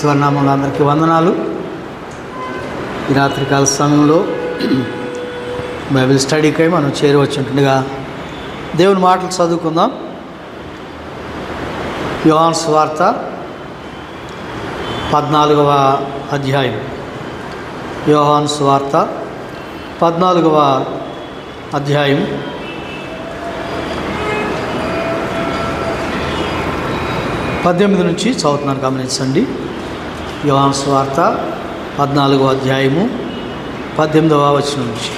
యేసువారి నామములో అందరికీ వందనాలు. ఈ రాత్రికాల సమయంలో బైబిల్ స్టడీకై మనం చేరవచ్చుంటుండగా దేవుని మాటలు చదువుకుందాం. యోహాను సువార్త 14వ అధ్యాయం. యోహాను సువార్త 14వ అధ్యాయం 18 నుంచి చదువుతున్నాను, గమనించండి. యోహాను సువార్త 14వ అధ్యాయము 18వ వచనం నుంచి.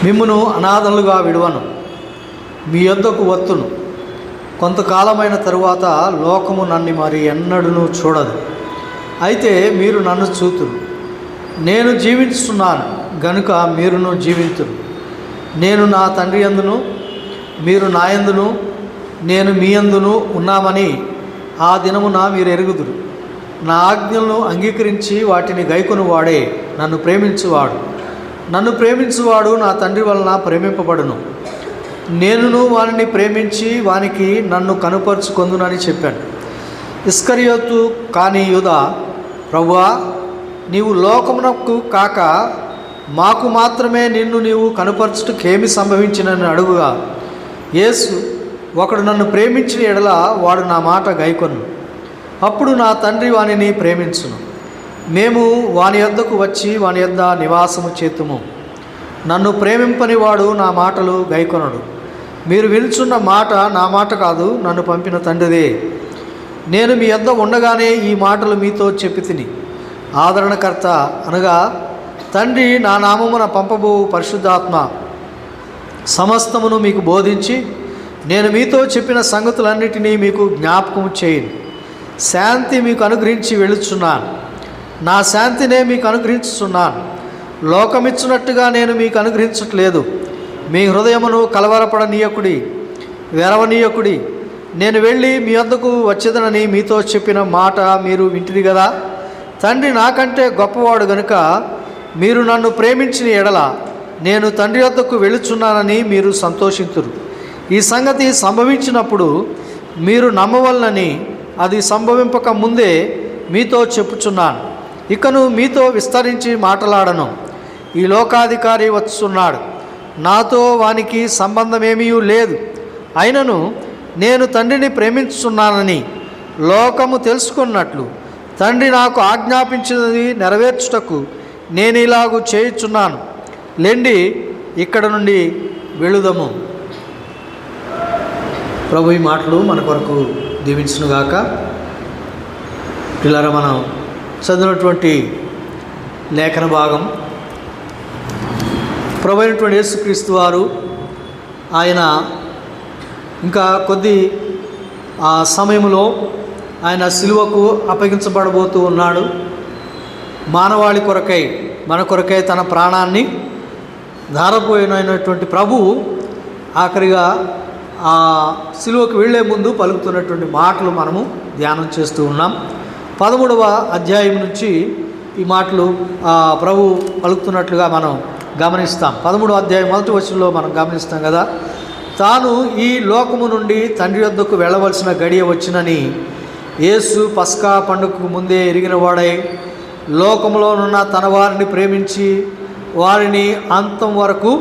మిమ్మును అనాథలుగా విడువను, మీ యొద్దకు వత్తును. కొంతకాలమైన తరువాత లోకము నన్ను మరి ఎన్నడూ చూడదు, అయితే మీరు నన్ను చూతురు. నేను జీవిస్తున్నాను గనుక మీరును జీవింతురు. నేను నా తండ్రి యందును మీరు నా యందును నేను మీ యందును ఉన్నామని ఆ దినమున మీరు ఎరుగుదురు. నా ఆజ్ఞలను అంగీకరించి వాటిని గైకొను వాడే నన్ను ప్రేమించువాడు. నన్ను ప్రేమించువాడు నా తండ్రి వలన ప్రేమింపబడును. నేనును వానిని ప్రేమించి వానికి నన్ను కనుపరుచుకొందునని చెప్పాను. ఇస్కరియోతు కాని యూదా, ప్రభువా, నీవు లోకమునకు కాక మాకు మాత్రమే నిన్ను నీవు కనుపరచుటకేమి సంభవించినని అడుగుగా, యేసు, ఒకడు నన్ను ప్రేమించిన ఎడల వాడు నా మాట గైకొను. అప్పుడు నా తండ్రి వానిని ప్రేమించును. మేము వాని యొద్దకు వచ్చి వాని యొద్ద నివాసము చేతుము. నన్ను ప్రేమింపని వాడు నా మాటలు గైకొనడు. మీరు వినుచున్న మాట నా మాట కాదు, నన్ను పంపిన తండ్రిదే. నేను మీ యొద్ద ఉండగానే ఈ మాటలు మీతో చెప్పి తిని, ఆదరణకర్త అనగా తండ్రి నా నామమున పంపబో పరిశుద్ధాత్మ సమస్తమును మీకు బోధించి నేను మీతో చెప్పిన సంగతులన్నిటినీ మీకు జ్ఞాపకం చేయను. శాంతి మీకు అనుగ్రహించి వెళుచున్నాను, నా శాంతినే మీకు అనుగ్రహించుచున్నాను. లోకమిచ్చినట్టుగా నేను మీకు అనుగ్రహించట్లేదు. మీ హృదయమును కలవరపడనీయకుడి, వెరవనీయకుడి. నేను వెళ్ళి మీ వద్దకు వచ్చేదనని మీతో చెప్పిన మాట మీరు వింటిరి కదా. తండ్రి నాకంటే గొప్పవాడు గనుక మీరు నన్ను ప్రేమించిన ఎడల నేను తండ్రి వద్దకు వెళుచున్నానని మీరు సంతోషింతురు. ఈ సంగతి సంభవించినప్పుడు మీరు నమ్మవలనని అది సంభవింపక ముందే మీతో చెప్పుచున్నాను. ఇకను మీతో విస్తరించి మాట్లాడను. ఈ లోకాధికారి వచ్చున్నాడు, నాతో వానికి సంబంధమేమీ లేదు. అయినను నేను తండ్రిని ప్రేమించుచున్నానని లోకము తెలుసుకున్నట్లు తండ్రి నాకు ఆజ్ఞాపించినది నెరవేర్చుటకు నేను ఇలాగూ చేయుచున్నాను. లెండి, ఇక్కడ నుండి వెళుదము. ప్రభు ఈ మాటలు మన కొరకు దీవించునుగాక. పిల్లరా, మనం చదివినటువంటి లేఖన భాగం ప్రభు అయినటువంటి యేసుక్రీస్తు వారు ఆయన ఇంకా కొద్ది ఆ సమయంలో ఆయన సిలువకు అప్పగించబడబోతూ ఉన్నాడు. మానవాళి కొరకై, మన కొరకై తన ప్రాణాన్ని ధారపోయినటువంటి ప్రభువు ఆఖరిగా ఆ సిలువకు వెళ్లే ముందు పలుకుతున్నటువంటి మాటలు మనము ధ్యానం చేస్తూ ఉన్నాం. 13వ అధ్యాయం నుంచి ఈ మాటలు ప్రభు పలుకుతున్నట్లుగా మనం గమనిస్తాం. 13వ అధ్యాయం 1వ వచనంలో మనం గమనిస్తాం కదా. తాను ఈ లోకము నుండి తండ్రి వద్దకు వెళ్ళవలసిన గడియ వచ్చినని యేసు పస్కా పండుగకు ముందే ఎరిగిన వాడై లోకములోనున్న తన వారిని ప్రేమించి వారిని అంతం వరకు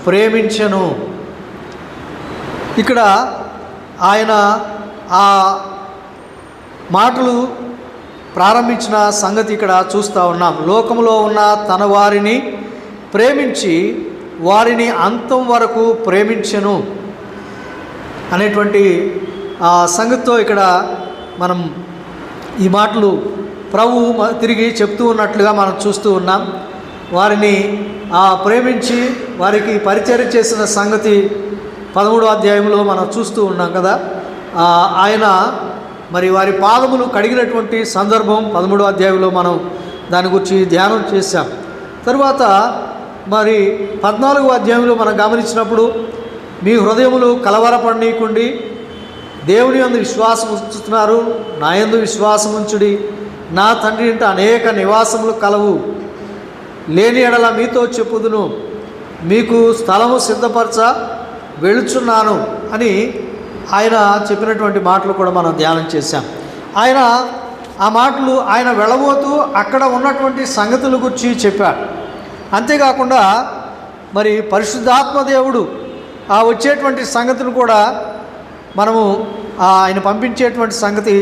ప్రేమించెను. ఇక్కడ ఆయన ఆ మాటలు ప్రారంభించిన సంగతి ఇక్కడ చూస్తూ ఉన్నాం. లోకములో ఉన్న తన వారిని ప్రేమించి వారిని అంతం వరకు ప్రేమించెను అనేటువంటి ఆ సంగతితో ఇక్కడ మనం ఈ మాటలు ప్రభు తిరిగి చెప్తూ ఉన్నట్లుగా మనం చూస్తూ ఉన్నాం. వారిని ప్రేమించి వారికి పరిచర్య చేసిన సంగతి 13వ అధ్యాయంలో మనం చూస్తూ ఉన్నాం కదా. ఆయన మరి వారి పాదములు కడిగినటువంటి సందర్భం 13వ అధ్యాయంలో మనం దాని గురించి ధ్యానం చేశాం. తరువాత మరి 14వ అధ్యాయంలో మనం గమనించినప్పుడు మీ హృదయములు కలవరపడనీయకుండి, దేవుని యందు విశ్వాసం ఉంచుతున్నారు, నా యందు విశ్వాసం ఉంచుడి. నా తండ్రి ఇంట అనేక నివాసములు కలవు, లేని ఎడల మీతో చెప్పుదును, మీకు స్థలము సిద్ధపరచ వెళుచున్నాను అని ఆయన చెప్పినటువంటి మాటలు కూడా మనం ధ్యానం చేశాం. ఆయన ఆ మాటలు ఆయన వెళ్ళబోతూ అక్కడ ఉన్నటువంటి సంగతుల గురించి చెప్పాడు. అంతేకాకుండా మరి పరిశుద్ధాత్మ దేవుడు ఆ వచ్చేటువంటి సంగతులు కూడా మనము ఆయన పంపించేటువంటి సంగతి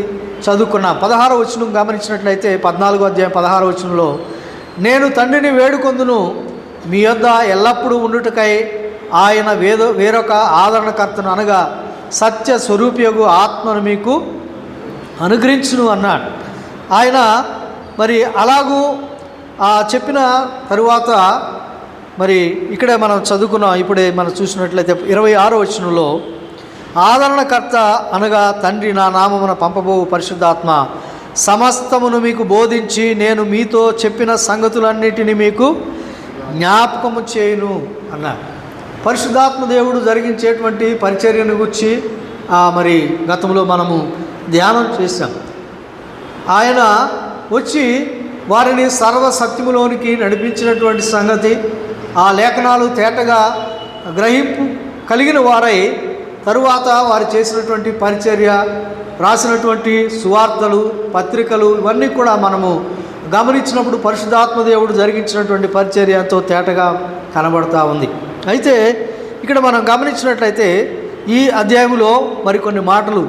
చదువుకున్నాం. 16వ వచనం గమనించినట్లయితే 14వ అధ్యాయం 16వ వచనంలో, నేను తండ్రిని వేడుకొందును మీ యొద్ద ఎల్లప్పుడూ ఉండుటకై ఆయన వేరొక ఆదరణకర్తను అనగా సత్య స్వరూపియగు ఆత్మను మీకు అనుగ్రహించును అన్నాడు. ఆయన మరి అలాగూ చెప్పిన తరువాత మరి ఇక్కడే మనం చదువుకున్నాం. ఇప్పుడే మనం చూసినట్లయితే 26వ వచనంలో, ఆదరణకర్త అనగా తండ్రి నా నామమున పంపబోవు పరిశుద్ధాత్మ సమస్తమును మీకు బోధించి నేను మీతో చెప్పిన సంగతులన్నిటినీ మీకు జ్ఞాపకము చేయును అన్నాడు. పరిశుద్ధాత్మ దేవుడు జరిగించేటువంటి పరిచర్యను గురించి మరి గతంలో మనము ధ్యానం చేశాం. ఆయన వచ్చి వారిని సర్వసత్యములోనికి నడిపించినటువంటి సంగతి, ఆ లేఖనాలు తేటగా గ్రహింపు కలిగిన వారై తరువాత వారు చేసినటువంటి పరిచర్య, రాసినటువంటి సువార్తలు, పత్రికలు ఇవన్నీ కూడా మనము గమనించినప్పుడు పరిశుద్ధాత్మ దేవుడు జరిగించినటువంటి పరిచర్య ఎంతో తేటగా కనబడుతూ ఉంది. అయితే ఇక్కడ మనం గమనించినట్లయితే ఈ అధ్యాయంలో మరికొన్ని మాటలు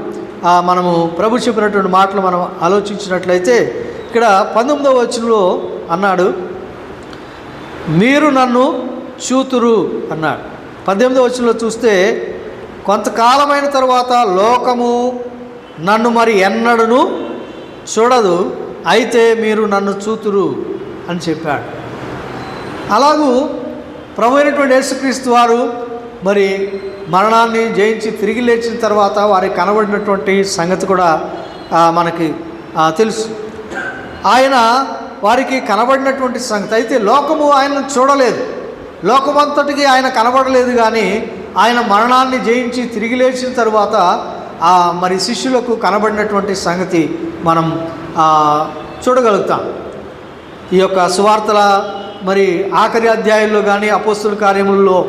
మనము ప్రభు చెప్పినటువంటి మాటలు మనం ఆలోచించినట్లయితే ఇక్కడ 19వ వచనంలో అన్నాడు, మీరు నన్ను చూతురు అన్నాడు. 18వ వచనంలో చూస్తే, కొంతకాలమైన తర్వాత లోకము నన్ను మరి ఎన్నడను చూడదు, అయితే మీరు నన్ను చూతురు అని చెప్పాడు. అలాగూ ప్రభు అయినటువంటి యేసుక్రీస్తు వారు మరి మరణాన్ని జయించి తిరిగి లేచిన తర్వాత వారికి కనబడినటువంటి సంగతి కూడా మనకి తెలుసు. ఆయన వారికి కనబడినటువంటి సంగతి. అయితే లోకము ఆయనను చూడలేదు, లోకమంతటికి ఆయన కనబడలేదు. కానీ ఆయన మరణాన్ని జయించి తిరిగి లేచిన తర్వాత మరి శిష్యులకు కనబడినటువంటి సంగతి మనం చూడగలుగుతాం. ఈ యొక్క సువార్తల మరి ఆఖరి అధ్యాయంలో కానీ అపోస్తుల కార్యములలో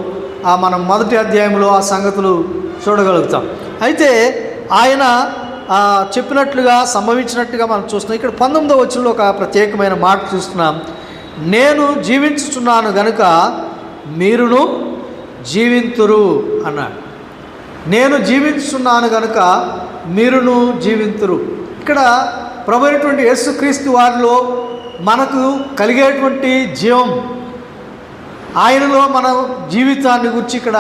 మనం మొదటి అధ్యాయంలో ఆ సంగతులు చూడగలుగుతాం. అయితే ఆయన చెప్పినట్లుగా సంభవించినట్టుగా మనం చూస్తున్నాం. ఇక్కడ 19వ వచనంలో ఒక ప్రత్యేకమైన మాట చూస్తున్నాం. నేను జీవించుచున్నాను గనుక మీరును జీవింతురు అన్నాడు. నేను జీవించుచున్నాను గనుక మీరును జీవింతురు. ఇక్కడ ప్రభు అయినటువంటి యేసుక్రీస్తు వారిలో మనకు కలిగేటువంటి జీవం, ఆయనలో మన జీవితాన్ని గురించి ఇక్కడ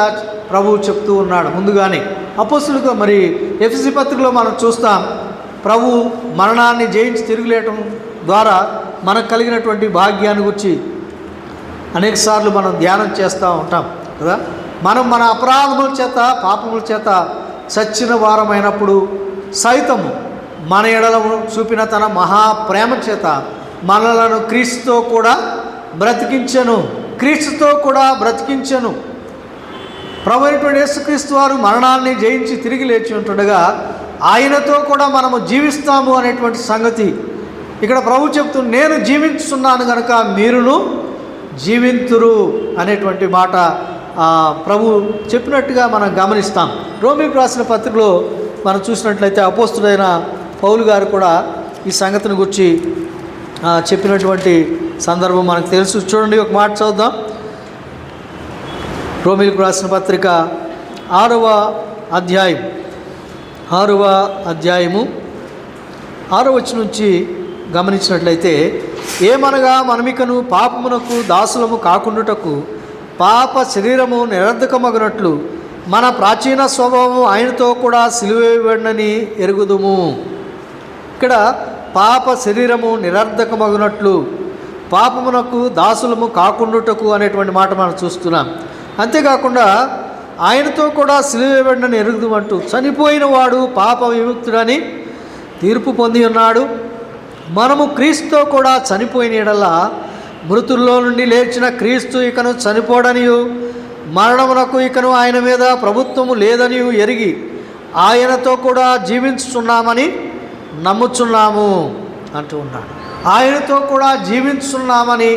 ప్రభువు చెప్తూ ఉన్నాడు. ముందుగానే అపోస్తులకు మరి ఎఫెసీ పత్రికలో మనం చూస్తాం, ప్రభు మరణాన్ని జయించి తిరుగులేయటం ద్వారా మనకు కలిగినటువంటి భాగ్యాన్ని గురించి అనేకసార్లు మనం ధ్యానం చేస్తూ ఉంటాం కదా. మనం మన అపరాధముల చేత పాపముల చేత చచ్చిన వారమైనప్పుడు సైతము మన ఎడలను చూపిన తన మహాప్రేమ చేత మనలను క్రీస్తుతో కూడా బ్రతికించెను. ప్రభు అయినటువంటి యేసుక్రీస్తు వారు మరణాన్ని జయించి తిరిగి లేచి ఉంటుండగా ఆయనతో కూడా మనము జీవిస్తాము అనేటువంటి సంగతి ఇక్కడ ప్రభు చెప్తూ, నేను జీవించుతున్నాను కనుక మీరును జీవింతురు అనేటువంటి మాట ప్రభు చెప్పినట్టుగా మనం గమనిస్తాం. రోమీయులకు రాసిన పత్రికలో మనం చూసినట్లయితే అపోస్తుడైన పౌలు గారు కూడా ఈ సంగతిని గురించి చెప్పినటువంటి సందర్భం మనకు తెలుసు. చూడండి, ఒక మాట చదువుదాం. రోమీయులకు రాసిన పత్రిక 6వ అధ్యాయము 6వ వచనం నుంచి గమనించినట్లయితే, ఏమనగా మనమికను పాపమునకు దాసులము కాకుండుటకు పాప శరీరము నిరర్ధకమగునట్లు మన ప్రాచీన స్వభావము ఆయనతో కూడా సిలువేయబడినని ఎరుగుదుము. ఇక్కడ పాప శరీరము నిరర్ధకమగునట్లు పాపమునకు దాసులము కాకుండుటకు అనేటువంటి మాట మనం చూస్తున్నాం. అంతేకాకుండా ఆయనతో కూడా సిలువేయబడినని ఎరుగుదుమంటూ, చనిపోయిన వాడు పాప విముక్తుడని తీర్పు పొంది ఉన్నాడు. మనము క్రీస్తుతో కూడా చనిపోయిన యెడల మృతుల్లో నుండి లేచిన క్రీస్తు ఇకను చనిపోడనియు మరణమునకు ఇకను ఆయన మీద ప్రభుత్వము లేదనియు ఎరిగి ఆయనతో కూడా జీవించుచున్నామని నమ్ముచున్నాము అంటూ ఉన్నాడు. ఆయనతో కూడా జీవించున్నామని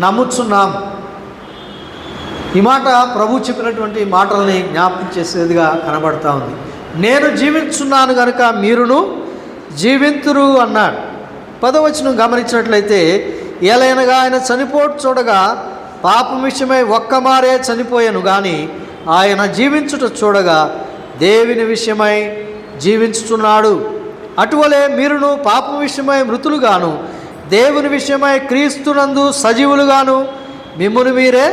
నమ్ముచున్నాము. ఈ మాట ప్రభు చెప్పినటువంటి మాటల్ని జ్ఞాపకం చేసేదిగా కనబడతా ఉంది. నేను జీవించున్నాను కనుక మీరును జీవింతురు అన్నాడు. 10వ వచనం గమనించినట్లయితే, ఏలైనగా ఆయన చనిపోటు చూడగా పాపం విషయమై ఒక్కమారే చనిపోయాను కానీ ఆయన జీవించుట చూడగా దేవుని విషయమై జీవించుచున్నాడు. అటువలే మీరును పాపం విషయమై మృతులుగాను దేవుని విషయమై క్రీస్తునందు సజీవులుగాను మిమ్మును మీరే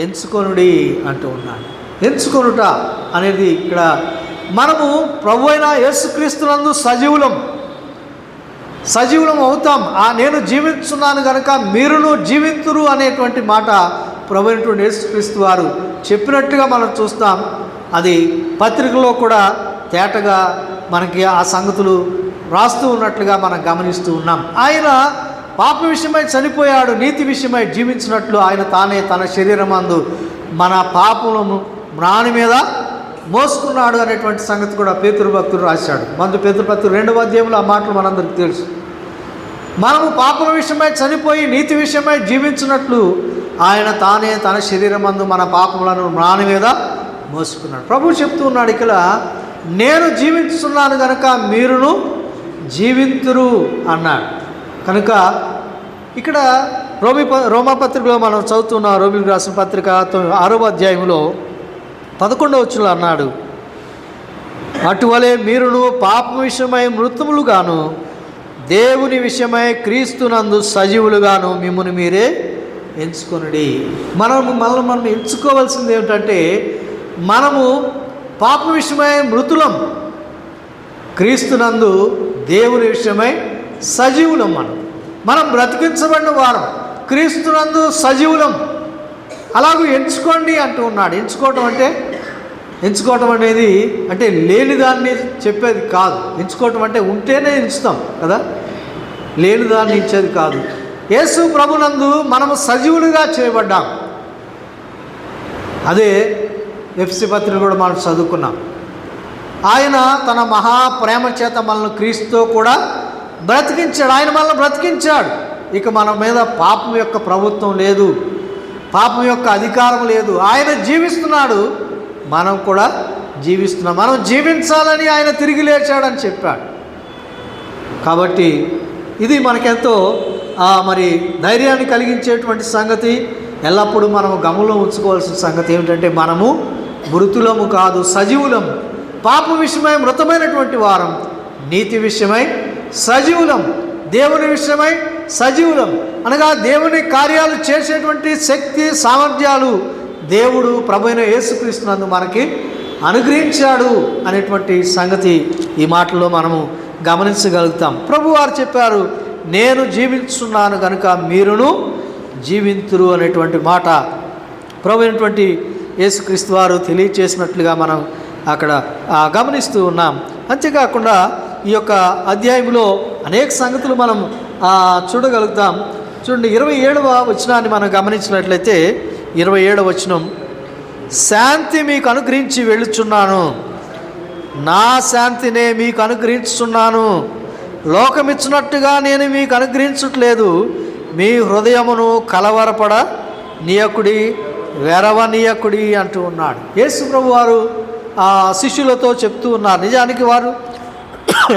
ఎంచుకొనుడి అంటూ ఉన్నాడు. ఎంచుకొనుట అనేది ఇక్కడ మనము ప్రభు అయిన యేసుక్రీస్తునందు సజీవులం అవుతాం. నేను జీవించున్నాను కనుక మీరును జీవింతురు అనేటువంటి మాట ప్రభు అయినటువంటి యేసుక్రీస్తు వారు చెప్పినట్టుగా మనం చూస్తాం. అది పత్రికలో కూడా తేటగా మనకి ఆ సంగతులు రాస్తూ ఉన్నట్లుగా మనం గమనిస్తూ ఉన్నాం. ఆయన పాప విషయమై చనిపోయాడు, నీతి విషయమై జీవించినట్లు ఆయన తానే తన శరీరమందు మన పాపములను మ్రాని మీద మోసుకున్నాడు అనేటువంటి సంగతి కూడా పేతురు భక్తుడు రాశాడు. పేతురు భక్తుడు 2వ అధ్యాయంలో ఆ మాటలు మనందరికీ తెలుసు. మనము పాపల విషయమై చనిపోయి నీతి విషయమై జీవించినట్లు ఆయన తానే తన శరీరమందు మన పాపములను మ్రాని మీద మోసుకున్నాడు. ప్రభువు చెప్తూ ఉన్నాడు ఇక్కడ, నేను జీవించుతున్నాను కనుక మీరును జీవింతురు అన్నాడు. కనుక ఇక్కడ రోమాపత్రికలో మనం చదువుతున్న రోమిలకు రాసిన పత్రిక 6వ అధ్యాయంలో 11వ వచనంలో అన్నాడు, అటువలే మీరును పాపం విషయమై మృతులుగాను దేవుని విషయమై క్రీస్తునందు సజీవులుగాను మిమ్మును మీరే ఎంచుకొనుడి. మనం ఎంచుకోవాల్సింది ఏమిటంటే, మనము పాప విషయమై మృతులం, క్రీస్తునందు దేవుని విషయమై సజీవులం. మనం బ్రతికించబడిన వారం, క్రీస్తునందు సజీవులం. అలాగూ ఎంచుకోండి అంటూ ఉన్నాడు. ఎంచుకోవటం అనేది అంటే లేని దాన్ని చెప్పేది కాదు. ఎంచుకోవటం అంటే ఉంటేనే ఎంచుతాం కదా, లేని దాన్ని ఇచ్చేది కాదు. యేసు ప్రభునందు మనము సజీవులుగా చేయబడ్డాం. అదే ఎఫ్సి పత్రిక కూడా మనం చదువుకున్నాం. ఆయన తన మహాప్రేమ చేత మనల్ని క్రీస్తుతో కూడా బ్రతికించాడు. ఆయన మనల్ని బ్రతికించాడు. ఇక మన మీద పాపం యొక్క ప్రభుత్వం లేదు, పాపం యొక్క అధికారం లేదు. ఆయన జీవిస్తున్నాడు, మనం కూడా జీవిస్తున్నాం. మనం జీవించాలని ఆయన తిరిగి లేచాడని చెప్పాడు. కాబట్టి ఇది మనకెంతో మరి ధైర్యాన్ని కలిగించేటువంటి సంగతి. ఎల్లప్పుడూ మనము గమనంలో ఉంచుకోవాల్సిన సంగతి ఏమిటంటే, మనము మృతులము కాదు, సజీవులము. పాప విషయమై మృతమైనటువంటి వారం, నీతి విషయమై సజీవులం, దేవుని విషయమై సజీవులం. అనగా దేవుని కార్యాలు చేసేటువంటి శక్తి సామర్థ్యాలు దేవుడు ప్రభువైన యేసుక్రీస్తునందు మనకి అనుగ్రహించాడు అనేటువంటి సంగతి ఈ మాటల్లో మనము గమనించగలుగుతాం. ప్రభు వారు చెప్పారు, నేను జీవించున్నాను కనుక మీరును జీవింతురు అనేటువంటి మాట ప్రభు అయినటువంటి యేసుక్రీస్తు వారు తెలియచేసినట్లుగా మనం అక్కడ గమనిస్తూ ఉన్నాం. అంతేకాకుండా ఈ యొక్క అధ్యాయంలో అనేక సంగతులు మనం చూడగలుగుతాం. చూడండి, 27వ వచనాన్ని మనం గమనించినట్లయితే 27వ వచనం, శాంతి మీకు అనుగ్రహించి వెళ్ళుచున్నాను, నా శాంతినే మీకు అనుగ్రహించుచున్నాను, లోకమిచ్చినట్టుగా నేను మీకు అనుగ్రహించట్లేదు, మీ హృదయమును కలవరపడ నీయకుడి వెరవనీయకుడి అంటూ ఉన్నాడు. యేసు ప్రభు వారు శిష్యులతో చెప్తూ ఉన్నారు. నిజానికి వారు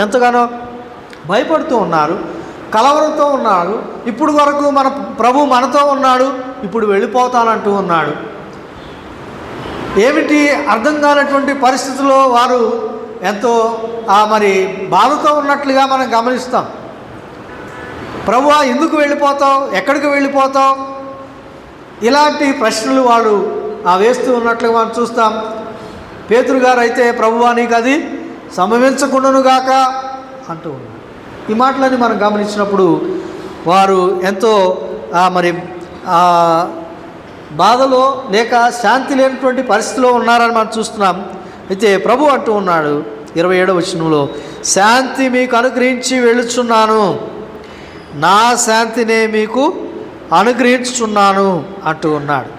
ఎంతగానో భయపడుతూ ఉన్నారు, కలవరంతో ఉన్నారు. ఇప్పుడు వరకు మన ప్రభు మనతో ఉన్నాడు, ఇప్పుడు వెళ్ళిపోతానంటూ ఉన్నాడు. ఏమిటి అర్థం కానటువంటి పరిస్థితుల్లో వారు ఎంతో మరి బాధతో ఉన్నట్లుగా మనం గమనిస్తాం. ప్రభువా ఎందుకు వెళ్ళిపోతావు, ఎక్కడికి వెళ్ళిపోతావు, ఇలాంటి ప్రశ్నలు వాడు వేస్తూ ఉన్నట్లుగా మనం చూస్తాం. పేతురు గారు అయితే ప్రభువా నీకు అది సంభవించకుండాను గాక అంటూ ఉన్నారు. ఈ మాటలని మనం గమనించినప్పుడు వారు ఎంతో మరి బాధలో లేక శాంతి లేనటువంటి పరిస్థితిలో ఉన్నారని మనం చూస్తున్నాం. అయితే ప్రభు అంటూ ఉన్నాడు 27వ వచనంలో, శాంతి మీకు అనుగ్రహించి వెళ్ళుచున్నాను, నా శాంతినే మీకు అనుగ్రహించుచున్నాను అంటూ ఉన్నాడు.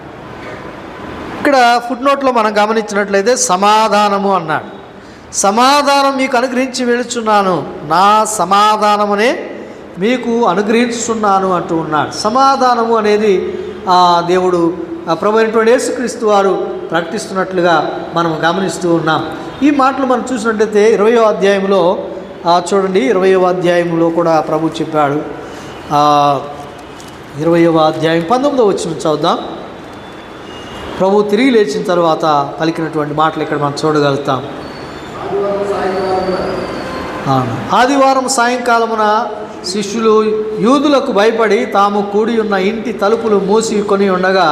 ఇక్కడ ఫుట్నోట్లో మనం గమనించినట్లయితే సమాధానము అన్నాడు. సమాధానం మీకు అనుగ్రహించి వెళుచున్నాను, నా సమాధానమునే మీకు అనుగ్రహించుచున్నాను అంటూ ఉన్నాడు. సమాధానము అనేది దేవుడు ప్రభు అయినటువంటి యేసుక్రీస్తు వారు ప్రకటిస్తున్నట్లుగా మనం గమనిస్తూ ఉన్నాం. ఈ మాటలు మనం చూసినట్లయితే 20వ అధ్యాయంలో చూడండి 20వ అధ్యాయంలో కూడా ప్రభు చెప్పాడు. 20వ అధ్యాయం 19వ వచనం చదువుదాం. ప్రభు తిరిగి లేచిన తర్వాత పలికినటువంటి మాటలు ఇక్కడ మనం చూడగలుగుతాం. ఆదివారం సాయంకాలమున శిష్యులు యూదులకు భయపడి తాము కూడి ఉన్న ఇంటి తలుపులు మూసుకొని ఉండగా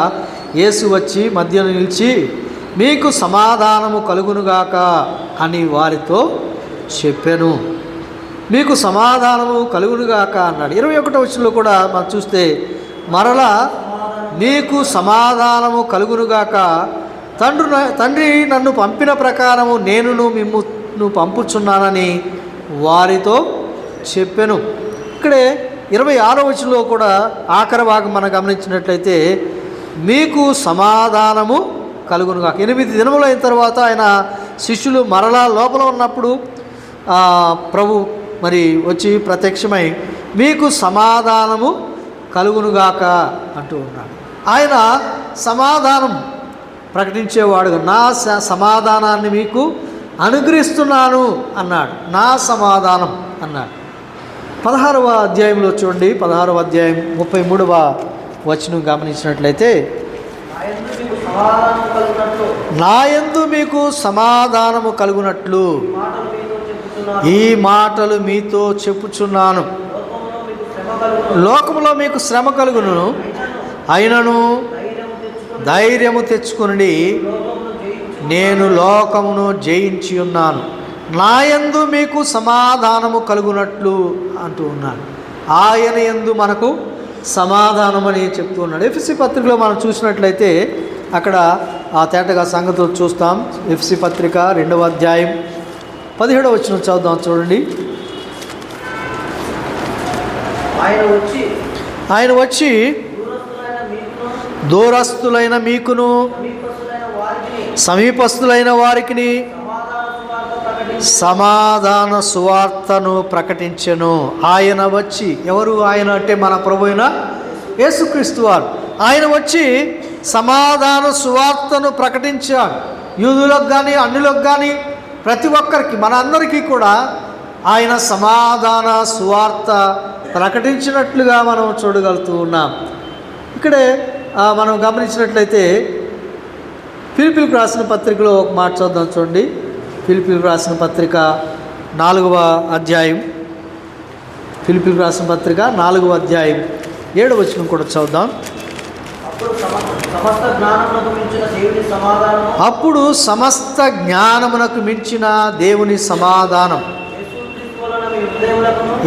యేసు వచ్చి మధ్యన నిలిచి, మీకు సమాధానము కలుగునుగాక అని వారితో చెప్పెను. మీకు సమాధానము కలుగునుగాక అన్నాడు. 21వ వచనంలో కూడా మనం చూస్తే మరలా మీకు సమాధానము కలుగునుగాక, తండ్రి నన్ను పంపిన ప్రకారము నేనును మిమ్మును పంపుచున్నానని వారితో చెప్పెను. ఇక్కడే 26వ వచనంలో కూడా ఆఖరి భాగం మనం గమనించినట్లయితే మీకు సమాధానము కలుగునుగాక. 8 దినములు అయిన తర్వాత ఆయన శిష్యులు మరలా లోపల ఉన్నప్పుడు ప్రభు మరి వచ్చి ప్రత్యక్షమై మీకు సమాధానము కలుగునుగాక అంటూ ఉన్నాడు. ఆయన సమాధానం ప్రకటించేవాడుగా నా సమాధానాన్ని మీకు అనుగ్రహిస్తున్నాను అన్నాడు. నా సమాధానం అన్నాడు. 16వ అధ్యాయంలో చూడండి, 16వ అధ్యాయం 33వ వచనం గమనించినట్లయితే నాయందు మీకు సమాధానము కలుగునట్లు ఈ మాటలు మీతో చెప్పుచున్నాను. లోకములో మీకు శ్రమ కలుగును, అయినను ధైర్యము తెచ్చుకుని నేను లోకమును జయించి ఉన్నాను. నాయందు మీకు సమాధానము కలుగునట్లు అంటూ ఉన్నాను. ఆయన యందు మనకు సమాధానం అని చెప్తూ ఉన్నాడు. ఎఫ్ఎస్సి పత్రికలో మనం చూసినట్లయితే అక్కడ తేటగా సంగతులు చూస్తాం. ఎఫ్ఎస్సి పత్రిక 2వ అధ్యాయం 17వ వచనం చదువుదాం. చూడండి, ఆయన వచ్చి దూరస్తులైన మీకును సమీపస్తులైన వారికి సమాధాన సువార్తను ప్రకటించెను. ఆయన వచ్చి, ఎవరు ఆయన అంటే మన ప్రభు అయిన యేసుక్రీస్తు వారు. ఆయన వచ్చి సమాధాన సువార్తను ప్రకటించాడు. యూదులకు కానీ అన్యులకు కానీ ప్రతి ఒక్కరికి, మన అందరికీ కూడా ఆయన సమాధాన సువార్త ప్రకటించినట్లుగా మనం చూడగలుగుతూ ఉన్నాం. ఇక్కడే మనం గమనించినట్లయితే ఫిలిప్పీలకు రాసిన పత్రికలో ఒక మాట చూద్దాం. చూడండి, ఫిలిప్పీలకు రాసిన పత్రిక 4వ అధ్యాయం, ఫిలిప్పీలకు రాసిన పత్రిక 4వ అధ్యాయం 7వ వచనం కూడా చూద్దాం. అప్పుడు సమస్త జ్ఞానమునకు మించిన దేవుని సమాధానం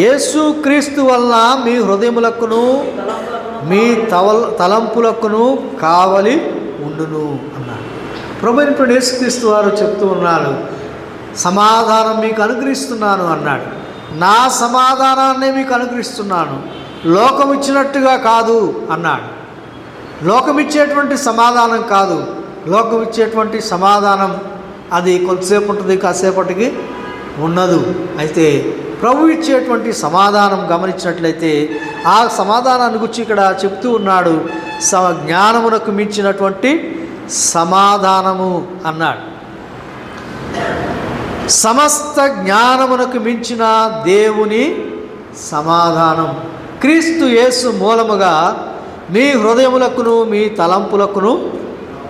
యేసుక్రీస్తు వలన మీ హృదయములకును మీ తలంపులకును కావలి ఉండును అన్నాడు. ప్రభువైన యేసుక్రీస్తు వారు చెప్తూ ఉన్నారు, సమాధానం మీకు అనుగ్రహిస్తున్నాను అన్నాడు. నా సమాధానాన్నే మీకు అనుగ్రహిస్తున్నాను, లోకం ఇచ్చినట్టుగా కాదు అన్నాడు. లోకం ఇచ్చేటువంటి సమాధానం కాదు. లోకం ఇచ్చేటువంటి సమాధానం అది కొంతసేపు ఉంటుంది, కాసేపటికి ఉండదు. అయితే ప్రభు ఇచ్చేటువంటి సమాధానం గమనించినట్లయితే ఆ సమాధానాన్ని గురించి ఇక్కడ చెప్తూ ఉన్నాడు, జ్ఞానమునకు మించినటువంటి సమాధానము అన్నాడు. సమస్త జ్ఞానమునకు మించిన దేవుని సమాధానం క్రీస్తు యేసు మూలముగా మీ హృదయములకును మీ తలంపులకును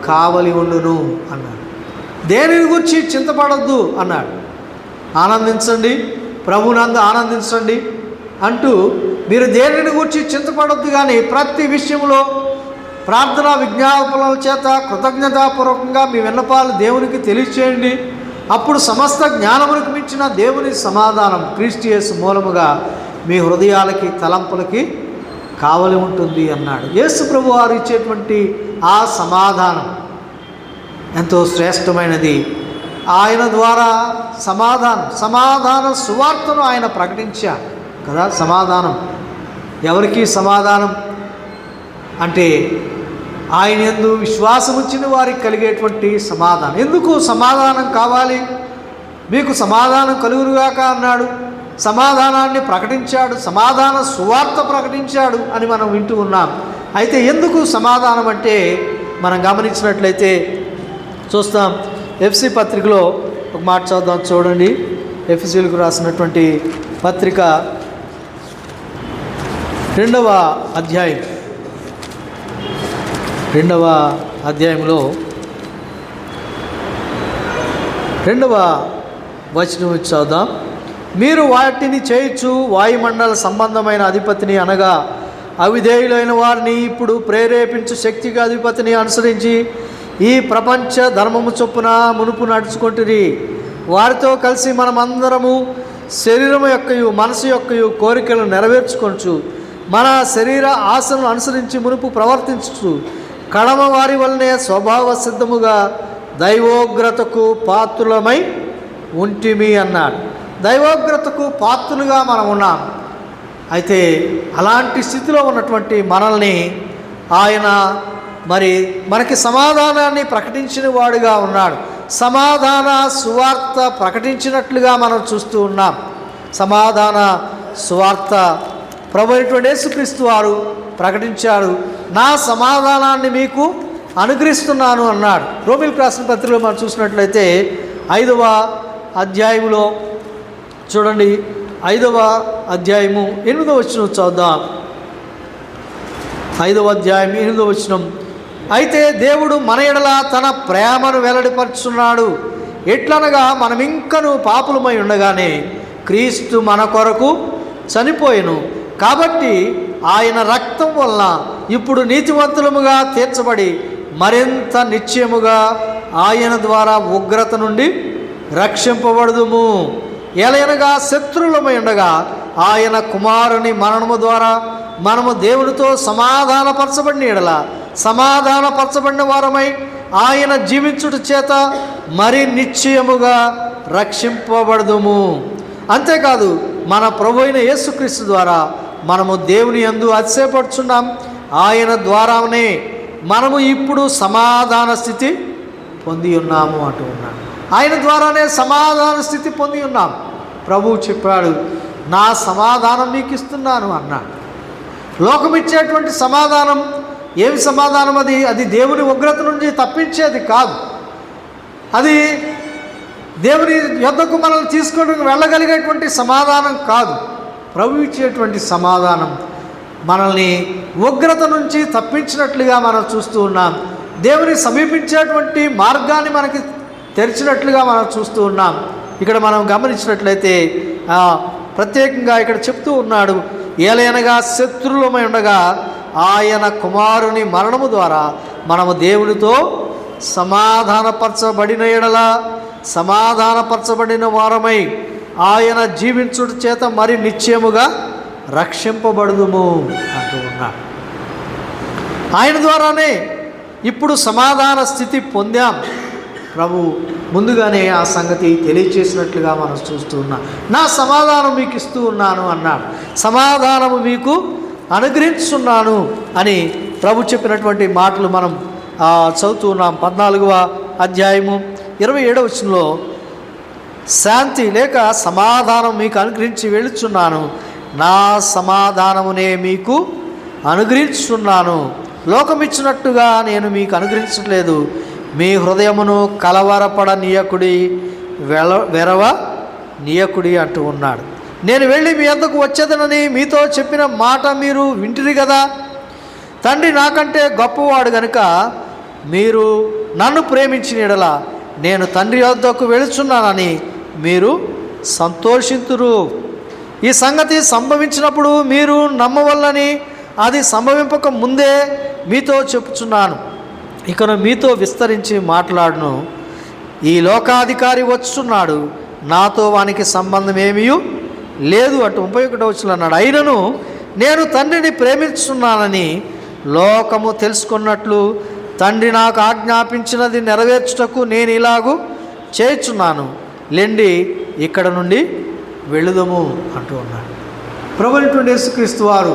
కావలి ఉండును అన్నాడు. దేనిని గురించి చింతపడద్దు అన్నాడు. ఆనందించండి, ప్రభునందు ఆనందించండి అంటూ మీరు దేనిని గురించి చింతపడద్దు, కానీ ప్రతి విషయంలో ప్రార్థన విజ్ఞాపనల చేత కృతజ్ఞతాపూర్వకంగా మీ విన్నపాలు దేవునికి తెలియచేయండి. అప్పుడు సమస్త జ్ఞానములకు మించిన దేవుని సమాధానం క్రీస్తు యేసు మూలముగా మీ హృదయాలకి తలంపులకి కావలి ఉంటుంది అన్నాడు. యేసు ప్రభు వారు ఇచ్చేటువంటి ఆ సమాధానం ఎంతో శ్రేష్టమైనది. ఆయన ద్వారా సమాధాన సువార్తను ఆయన ప్రకటించారు కదా. సమాధానం ఎవరికి సమాధానం అంటే ఆయన యందు విశ్వాసం వచ్చిన వారికి కలిగేటువంటి సమాధానం. ఎందుకు సమాధానం కావాలి? మీకు సమాధానం కలుగునుగాక అన్నాడు, సమాధానాన్ని ప్రకటించాడు, సమాధాన సువార్త ప్రకటించాడు అని మనం వింటూ ఉన్నాం. అయితే ఎందుకు సమాధానం అంటే మనం గమనించినట్లయితే చూస్తాం. ఎఫ్సి పత్రికలో ఒక మాట చదువుదాం. చూడండి, ఎఫెసీయులకు రాసినటువంటి పత్రిక 2వ అధ్యాయం 2వ అధ్యాయంలో 2వ వచనం చదువుదాం. మీరు వాటిని చేయొచ్చు వాయుమండల సంబంధమైన అధిపతిని అనగా అవిధేయులైన వారిని ఇప్పుడు ప్రేరేపించు శక్తిగా అధిపతిని అనుసరించి ఈ ప్రపంచ ధర్మము చొప్పున మునుపు నడుచుకుంటురి. వారితో కలిసి మనమందరము శరీరము యొక్కయు మనసు యొక్కయు కోరికలను నెరవేర్చుకొనచ్చు మన శరీర ఆశలను అనుసరించి మునుపు ప్రవర్తించు కడమ వారి వల్లనే స్వభావ సిద్ధముగా దైవోగ్రతకు పాత్రులమై ఉంటిమి అన్నాడు. దైవోగ్రతకు పాత్రులుగా మనం ఉన్నాం. అయితే అలాంటి స్థితిలో ఉన్నటువంటి మనల్ని ఆయన మనకి సమాధానాన్ని ప్రకటించిన వాడుగా ఉన్నాడు. సమాధాన సువార్త ప్రకటించినట్లుగా మనం చూస్తూ ఉన్నాం. సమాధాన సువార్త ప్రభువైనటువంటి యేసుక్రీస్తు వారు ప్రకటించారు. నా సమాధానాన్ని మీకు అనుగ్రహిస్తున్నాను అన్నాడు. రోమీయులకు రాసిన పత్రికలో మనం చూసినట్లయితే 5వ అధ్యాయంలో చూడండి, 5వ అధ్యాయము 8వ వచనం చదువుదాం. 5వ అధ్యాయం 8వ వచనం. అయితే దేవుడు మన ఎడల తన ప్రేమను వెల్లడిపరుచున్నాడు. ఎట్లనగా మనం ఇంకను పాపులమై ఉండగానే క్రీస్తు మన కొరకు చనిపోయెను. కాబట్టి ఆయన రక్తం వలన ఇప్పుడు నీతివంతులముగా తీర్చబడి మరింత నిశ్చయముగా ఆయన ద్వారా ఉగ్రత నుండి రక్షింపబడుదుము. ఎలయనగా శత్రువులమై ఉండగా ఆయన కుమారుని మరణము ద్వారా మనము దేవునితో సమాధానపరచబడిన ఎడల సమాధానపరచబడిన వారమై ఆయన జీవించుట చేత మరి నిశ్చయముగా రక్షింపబడుదుము. అంతేకాదు మన ప్రభు అయిన యేసుక్రీస్తు ద్వారా మనము దేవుని యందు అతిశయపడుచున్నాం. ఆయన ద్వారానే మనము ఇప్పుడు సమాధాన స్థితి పొంది ఉన్నాము అంటూ ఉన్నాడు. ఆయన ద్వారానే సమాధాన స్థితి పొంది ఉన్నాం. ప్రభువు చెప్పాడు, నా సమాధానం మీకు ఇస్తున్నాను అన్నాడు. లోకం ఇచ్చేటువంటి సమాధానం ఏమి సమాధానం? అది దేవుని ఉగ్రత నుండి తప్పించేది కాదు. అది దేవుని యొద్దకు మనల్ని తీసుకొని వెళ్ళగలిగేటువంటి సమాధానం కాదు. ప్రభు ఇచ్చేటువంటి సమాధానం మనల్ని ఉగ్రత నుంచి తప్పించినట్లుగా మనం చూస్తూ ఉన్నాం. దేవుని సమీపించేటువంటి మార్గాన్ని మనకి తెరిచినట్లుగా మనం చూస్తూ ఉన్నాం. ఇక్కడ మనం గమనించినట్లయితే ప్రత్యేకంగా ఇక్కడ చెప్తూ ఉన్నాడు, ఏలైనగా శత్రువులమై ఉండగా ఆయన కుమారుని మరణము ద్వారా మనము దేవునితో సమాధానపరచబడిన ఎడల సమాధానపరచబడిన వారమై ఆయన జీవించుట చేత మరి నిశ్చయముగా రక్షింపబడుదుము అంటూ ఉన్నాడు. ఆయన ద్వారానే ఇప్పుడు సమాధాన స్థితి పొందాం. ప్రభు ముందుగానే ఆ సంగతి తెలియచేసినట్లుగా మనం చూస్తూ ఉన్నాం. నా సమాధానం మీకు ఇస్తూ ఉన్నాను అన్నాడు. సమాధానము మీకు అనుగ్రహిస్తున్నాను అని ప్రభు చెప్పినటువంటి మాటలు మనం చదువుతూ ఉన్నాం. 14వ అధ్యాయము 27వ వచనంలో శాంతి లేక సమాధానం మీకు అనుగ్రహించి వెళుచున్నాను, నా సమాధానమునే మీకు అనుగ్రహించున్నాను, లోకమిచ్చినట్టుగా నేను మీకు అనుగ్రహించట్లేదు. మీ హృదయమును కలవరపడనీయకుడి వెరవ నీయకుడి అంటూ ఉన్నాడు. నేను వెళ్ళి మీ వద్దకు వచ్చేదనని మీతో చెప్పిన మాట మీరు వింటిరి కదా. తండ్రి నాకంటే గొప్పవాడు గనుక మీరు నన్ను ప్రేమించిన యెడల నేను తండ్రి వద్దకు వెళుచున్నానని మీరు సంతోషింతురు. ఈ సంగతి సంభవించినప్పుడు మీరు నమ్మవల్లని అది సంభవింపక ముందే మీతో చెప్పుచున్నాను. ఇకను మీతో విస్తరించి మాట్లాడును. ఈ లోకాధికారి వచ్చున్నాడు, నాతో వానికి సంబంధం ఏమీ లేదు అంటూ 31వ వచనంలో అన్నాడు. అయినను నేను తండ్రిని ప్రేమిస్తున్నానని లోకము తెలుసుకున్నట్లు తండ్రి నాకు ఆజ్ఞాపించినది నెరవేర్చుటకు నేను ఇలాగూ చేయుచున్నాను. లెండి ఇక్కడ నుండి వెళుదము అంటూ ఉన్నాడు. ప్రభువైనటువంటి యేసుక్రీస్తు వారు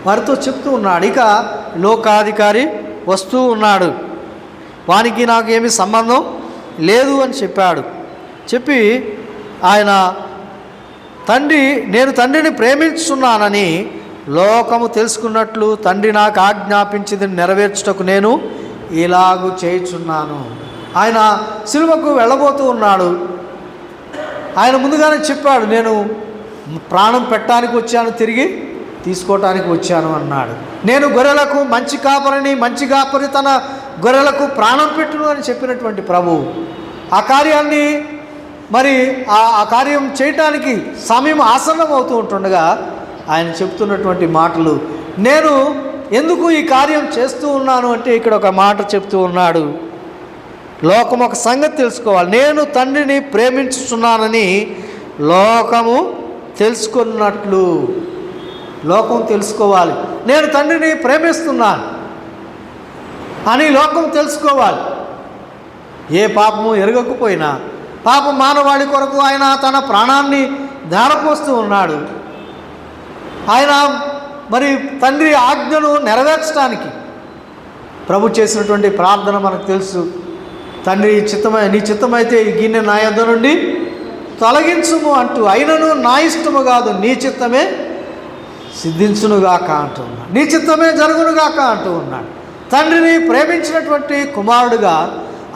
వారితో చెప్తూ ఉన్నాడు. ఇక లోకాధికారి వస్తూ ఉన్నాడు, వానికి నాకు ఏమీ సంబంధం లేదు అని చెప్పాడు. చెప్పి ఆయన నేను తండ్రిని ప్రేమిస్తున్నానని లోకము తెలుసుకున్నట్లు తండ్రి నాకు ఆజ్ఞాపించింది నెరవేర్చుటకు నేను ఇలాగూ చేయుచున్నాను. ఆయన సిలువకు వెళ్ళబోతూ ఉన్నాడు. ఆయన ముందుగానే చెప్పాడు, నేను ప్రాణం పెట్టడానికి వచ్చాను, తిరిగి తీసుకోవటానికి వచ్చాను అన్నాడు. నేను గొర్రెలకు మంచి కాపరిని, మంచి కాపరి తన గొర్రెలకు ప్రాణం పెట్టును అని చెప్పినటువంటి ప్రభువు ఆ కార్యాన్ని మరి ఆ కార్యం చేయటానికి సమయం ఆసన్నం అవుతూ ఉంటుండగా ఆయన చెప్తున్నటువంటి మాటలు, నేను ఎందుకు ఈ కార్యం చేస్తూ ఉన్నాను అంటే ఇక్కడ ఒక మాట చెప్తూ ఉన్నాడు. లోకం ఒక సంగతి తెలుసుకోవాలి, నేను తండ్రిని ప్రేమించుచున్నానని లోకము తెలుసుకున్నట్లు. లోకం తెలుసుకోవాలి, నేను తండ్రిని ప్రేమిస్తున్నాను అని లోకం తెలుసుకోవాలి. ఏ పాపము ఎరగకపోయినా పాపం మానవాళి కొరకు ఆయన తన ప్రాణాన్ని ధారపోస్తూ ఉన్నాడు. ఆయన మరి తండ్రి ఆజ్ఞను నెరవేర్చడానికి ప్రభు చేసినటువంటి ప్రార్థన మనకు తెలుసు. తండ్రి నీ చిత్తమైతే ఈ గిన్నె నా యొద్ద నుండి తొలగించుము అంటూ, అయినను నా ఇష్టము కాదు నీ చిత్తమే సిద్ధించునుగాక అంటూ ఉన్నాడు, నీ చిత్తమే జరుగునుగాక అంటూ ఉన్నాడు. తండ్రిని ప్రేమించినటువంటి కుమారుడుగా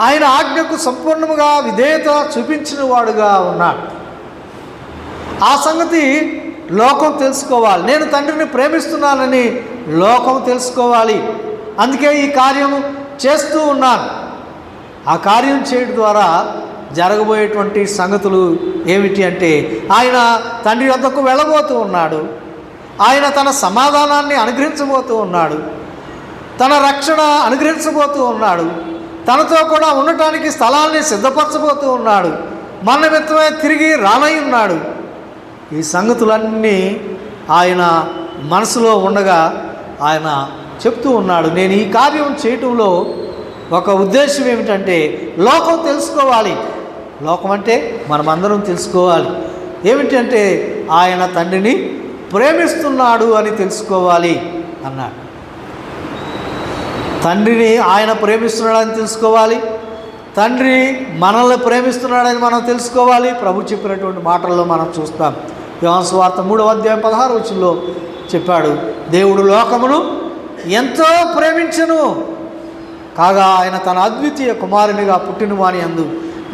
ఆయన ఆజ్ఞకు సంపూర్ణముగా విధేయత చూపించిన వాడుగా ఉన్నాడు. ఆ సంగతి లోకం తెలుసుకోవాలి, నేను తండ్రిని ప్రేమిస్తున్నానని లోకం తెలుసుకోవాలి. అందుకే ఈ కార్యము చేస్తూ ఉన్నాను. ఆ కార్యం చేయడం ద్వారా జరగబోయేటువంటి సంగతులు ఏమిటి అంటే, ఆయన తండ్రి వద్దకు వెళ్ళబోతూ ఉన్నాడు, ఆయన తన సమాధానాన్ని అనుగ్రహించబోతూ ఉన్నాడు, తన రక్షణ అనుగ్రహించబోతూ ఉన్నాడు, తనతో కూడా ఉండటానికి స్థలాన్ని సిద్ధపరచబోతూ ఉన్నాడు, మన నిమిత్తమే తిరిగి రానై ఉన్నాడు. ఈ సంగతులన్నీ ఆయన మనసులో ఉండగా ఆయన చెప్తూ ఉన్నాడు, నేను ఈ కార్యం చేయటంలో ఒక ఉద్దేశం ఏమిటంటే లోకం తెలుసుకోవాలి. లోకం అంటే మనమందరం తెలుసుకోవాలి. ఏమిటంటే ఆయన తండ్రిని ప్రేమిస్తున్నాడు అని తెలుసుకోవాలి అన్నాడు. తండ్రిని ఆయన ప్రేమిస్తున్నాడని తెలుసుకోవాలి, తండ్రి మనల్ని ప్రేమిస్తున్నాడని మనం తెలుసుకోవాలి. ప్రభు చెప్పినటువంటి మాటల్లో మనం చూస్తాం. యోహాను సువార్త 3:16 చెప్పాడు, దేవుడు లోకమును ఎంతో ప్రేమించెను కాగా ఆయన తన అద్వితీయ కుమారునిగా పుట్టిన వాని యందు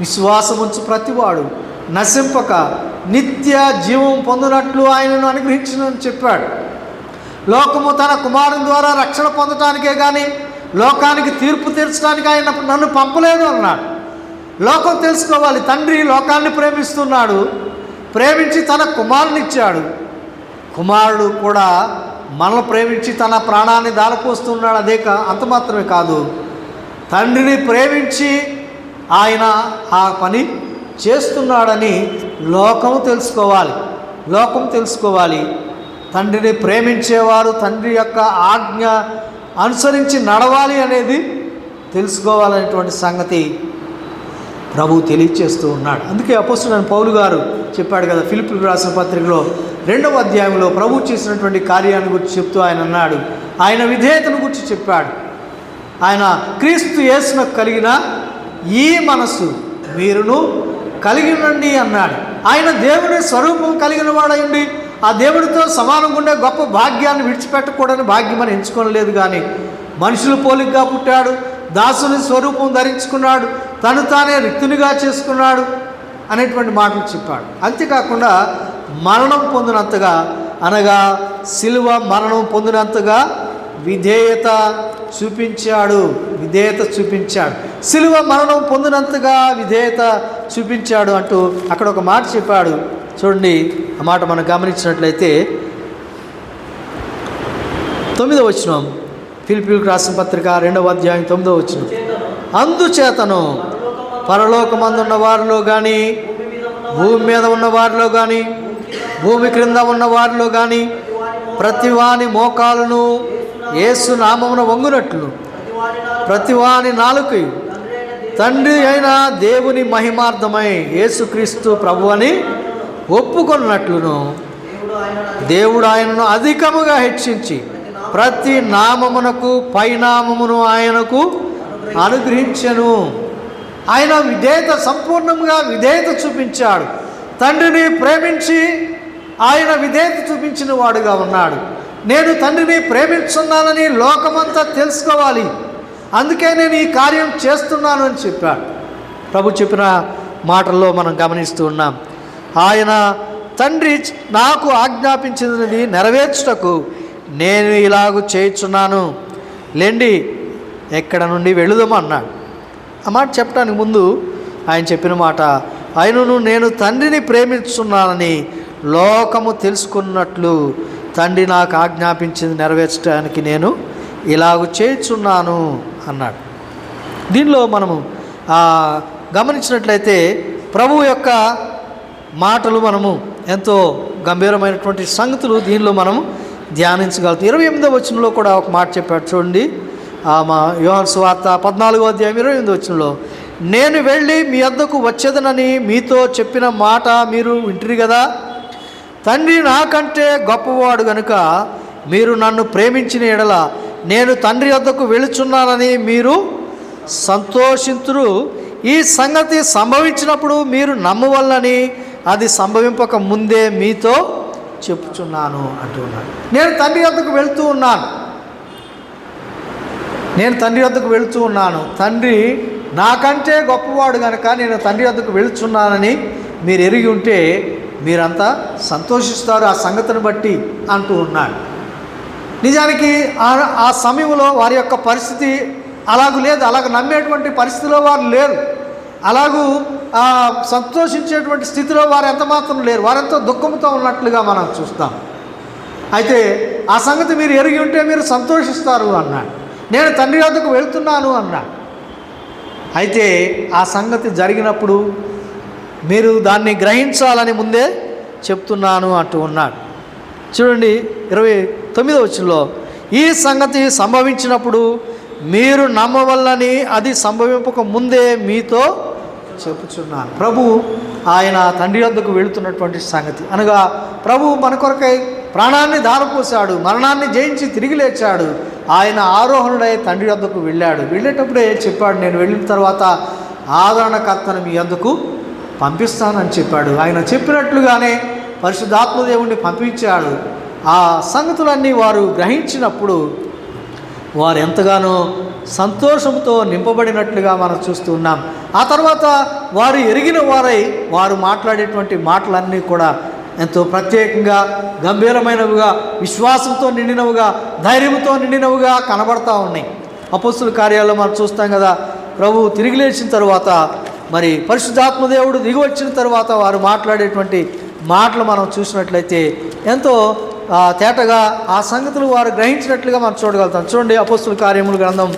విశ్వాసముంచు ప్రతివాడు నశింపక నిత్య జీవం పొందినట్లు ఆయనను అనుగ్రహించునని చెప్పాడు. లోకము తన కుమారుని ద్వారా రక్షణ పొందటానికే కానీ లోకానికి తీర్పు తీర్చడానికి ఆయన నన్ను పంపలేదు అన్నాడు. లోకం తెలుసుకోవాలి, తండ్రి లోకాన్ని ప్రేమిస్తున్నాడు, ప్రేమించి తన కుమారుని ఇచ్చాడు. కుమారుడు కూడా మనల్ని ప్రేమించి తన ప్రాణాన్ని దారపోస్తున్నాడు. అంత మాత్రమే కాదు, తండ్రిని ప్రేమించి ఆయన ఆ పని చేస్తున్నాడని లోకం తెలుసుకోవాలి. లోకం తెలుసుకోవాలి, తండ్రిని ప్రేమించేవారు తండ్రి యొక్క ఆజ్ఞ అనుసరించి నడవాలి అనేది తెలుసుకోవాలనేటువంటి సంగతి ప్రభు తెలియచేస్తూ ఉన్నాడు. అందుకే అపోస్తలుడైన పౌలు గారు చెప్పాడు కదా, ఫిలిప్పీయులకు రాసిన పత్రికలో 2వ అధ్యాయంలో ప్రభు చేసినటువంటి కార్యాన్ని గురించి చెప్తూ ఆయన అన్నాడు, ఆయన విధేయతను గురించి చెప్పాడు. ఆయన క్రీస్తు యేసునకు కలిగిన ఈ మనస్సు మీరును కలిగి ఉండండి అన్నాడు. ఆయన దేవుని స్వరూపం కలిగిన వాడై ఉండి ఆ దేవుడితో సమానంగా ఉండే గొప్ప భాగ్యాన్ని విడిచిపెట్టకూడని భాగ్యం అని ఎంచుకోలేదు, కానీ మనుషుల పోలికగా పుట్టాడు, దాసుని స్వరూపం ధరించుకున్నాడు, తను తానే రిక్తునిగా చేసుకున్నాడు అనేటువంటి మాటలు చెప్పాడు. అంతేకాకుండా మరణం పొందినంతగా, అనగా శిలువ మరణం పొందినంతగా విధేయత చూపించాడు. శిలువ మరణం పొందినంతగా విధేయత చూపించాడు అంటూ అక్కడ ఒక మాట చెప్పాడు. చూడండి, ఆ మాట మనం గమనించినట్లయితే 9వ వచనం, ఫిలిప్పీయులకు రాసిన పత్రిక 2వ అధ్యాయం 9వ వచనం, అందుచేతను పరలోకమందున్న వారిలో కానీ, భూమి మీద ఉన్న వారిలో కానీ, భూమి క్రింద ఉన్న వారిలో కానీ ప్రతివాని మోకాలను యేసు నామమున వంగునట్లు ప్రతివాని నాలుకయు తండ్రి అయిన దేవుని మహిమార్థమై యేసుక్రీస్తు ప్రభు అని ఒప్పుకొన్నట్లును దేవుడు ఆయనను అధికముగా హెచ్చించి ప్రతి నామమునకు పైనామమును ఆయనకు అనుగ్రహించెను. ఆయన సంపూర్ణంగా విధేయత చూపించాడు. తండ్రిని ప్రేమించి ఆయన విధేయత చూపించిన వాడుగా ఉన్నాడు. నేను తండ్రిని ప్రేమించున్నానని లోకమంతా తెలుసుకోవాలి, అందుకే నేను ఈ కార్యం చేస్తున్నాను అని చెప్పాడు. ప్రభు చెప్పిన మాటల్లో మనం గమనిస్తూ ఉన్నాం. ఆయన తండ్రి నాకు ఆజ్ఞాపించినది నెరవేర్చుటకు నేను ఇలాగూ చేయుచున్నాను, లేండి ఎక్కడ నుండి వెళుదాము అన్నాడు. ఆ మాట చెప్పడానికి ముందు ఆయన చెప్పిన మాట, ఆయనను నేను తండ్రిని ప్రేమిస్తున్నానని లోకము తెలుసుకున్నట్లు తండ్రి నాకు ఆజ్ఞాపించింది నెరవేర్చడానికి నేను ఇలాగూ చేయుచున్నాను అన్నాడు. దీనిలో మనము గమనించినట్లయితే ప్రభువు యొక్క మాటలు మనము ఎంతో గంభీరమైనటువంటి సంగతులు దీనిలో మనము ధ్యానించగలుగుతాం. 28వ వచనంలో కూడా ఒక మాట చెప్పాడు చూడండి. మా యోహాను సువార్త 14వ అధ్యాయం 28వ వచనంలో, నేను వెళ్ళి మీ వద్దకు వచ్చేదనని మీతో చెప్పిన మాట మీరు వింటిరి కదా. తండ్రి నాకంటే గొప్పవాడు గనుక మీరు నన్ను ప్రేమించిన ఎడల నేను తండ్రి వద్దకు వెళుచున్నానని మీరు సంతోషింతురు. ఈ సంగతి సంభవించినప్పుడు మీరు నమ్మవల్లని అది సంభవింపక ముందే మీతో చెప్పుచున్నాను అంటున్నాను. నేను తండ్రి వద్దకు వెళుతూ ఉన్నాను. తండ్రి నాకంటే గొప్పవాడు కనుక నేను తండ్రి వద్దకు వెళుచున్నానని మీరు ఎరిగి ఉంటే మీరంతా సంతోషిస్తారు ఆ సంగతిని బట్టి అంటూ ఉన్నాడు. నిజానికి ఆ సమయంలో వారి యొక్క పరిస్థితి అలాగూ లేదు, అలాగ నమ్మేటువంటి పరిస్థితిలో వారు లేరు, అలాగూ సంతోషించేటువంటి స్థితిలో వారు ఎంత మాత్రం లేరు, వారెంతో దుఃఖంతో ఉన్నట్లుగా మనం చూస్తాం. అయితే ఆ సంగతి మీరు ఎరిగి ఉంటే మీరు సంతోషిస్తారు అన్నాడు. నేను తండ్రి వద్దకు వెళ్తున్నాను అన్నాడు. అయితే ఆ సంగతి జరిగినప్పుడు మీరు దాన్ని గ్రహించాలని ముందే చెప్తున్నాను అంటూ ఉన్నాడు. చూడండి 29వ వచనంలో, ఈ సంగతి సంభవించినప్పుడు మీరు నమ్మవల్లని అది సంభవింపక ముందే మీతో చెప్పుచున్నాను. ప్రభు ఆయన తండ్రి వద్దకు వెళుతున్నటువంటి సంగతి అనగా ప్రభు మన కొరకై ప్రాణాన్ని ధారపోశాడు, మరణాన్ని జయించి తిరిగి లేచాడు. ఆయన ఆరోహణుడై తండ్రి వద్దకు వెళ్ళాడు. వెళ్ళేటప్పుడే చెప్పాడు, నేను వెళ్ళిన తర్వాత ఆదరణకర్తను మీ వద్దకు పంపిస్తానని చెప్పాడు. ఆయన చెప్పినట్లుగానే పరిశుద్ధాత్మదేవుణ్ణి పంపించాడు. ఆ సంగతులన్నీ వారు గ్రహించినప్పుడు వారు ఎంతగానో సంతోషంతో నింపబడినట్లుగా మనం చూస్తూ ఉన్నాం. ఆ తర్వాత వారు ఎరిగిన వారై వారు మాట్లాడేటువంటి మాటలన్నీ కూడా ఎంతో ప్రత్యేకంగా గంభీరమైనవిగా, విశ్వాసంతో నిండినవిగా, ధైర్యంతో నిండినవిగా కనబడతా ఉన్నాయి. అపొస్తలుల కార్యాల్లో మనం చూస్తాం కదా, ప్రభువు తిరిగి లేచిన తర్వాత మరి పరిశుద్ధాత్మదేవుడు దిగి వచ్చిన తర్వాత వారు మాట్లాడేటువంటి మాటలు మనం చూసినట్లయితే ఎంతో తేటగా ఆ సంగతులు వారు గ్రహించినట్లుగా మనం చూడగలుగుతాం. చూడండి అపొస్తలుల కార్యముల గ్రంథం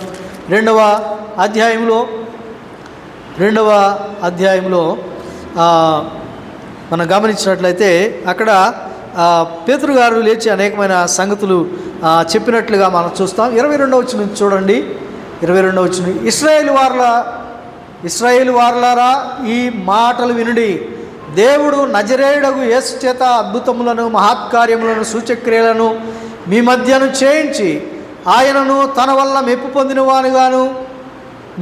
2వ అధ్యాయంలో మనం గమనించినట్లయితే అక్కడ పేతురు గారు లేచి అనేకమైన సంగతులు చెప్పినట్లుగా మనం చూస్తాం. 22వ వచనం చూడండి. 22వ వచనం, ఇశ్రాయేలు వారలారా ఈ మాటలు వినుడి. దేవుడు నజరేయుడగు యేసు చేత అద్భుతములను, మహత్కార్యములను, సూచక్రియలను మీ మధ్యను చేయించి ఆయనను తన వల్ల మెప్పు పొందిన వానిగాను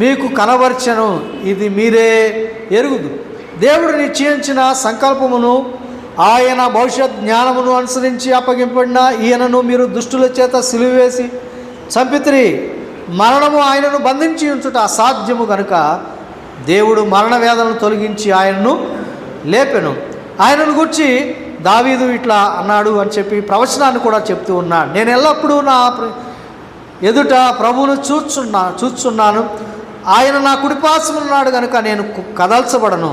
మీకు కనబర్చెను. ఇది మీరే ఎరుగుదు. దేవుడు నిశ్చయించిన సంకల్పమును ఆయన భవిష్యత్ జ్ఞానమును అనుసరించి అప్పగింపడిన ఈయనను మీరు దుష్టుల చేత సిలువేసి చంపితిరి. మరణము ఆయనను బంధించి ఉంచుట అసాధ్యము కనుక దేవుడు మరణ వేదనను తొలగించి ఆయనను లేపెను. ఆయనను గురించి దావీదు ఇట్లా అన్నాడు అని చెప్పి ప్రవచనాన్ని కూడా చెప్తూ ఉన్నాడు. నేను ఎల్లప్పుడూ నా ఎదుట ప్రభువును చూస్తున్నాను. ఆయన నా కుడిపార్శ్వమున్నాడు కనుక నేను కదల్చబడను.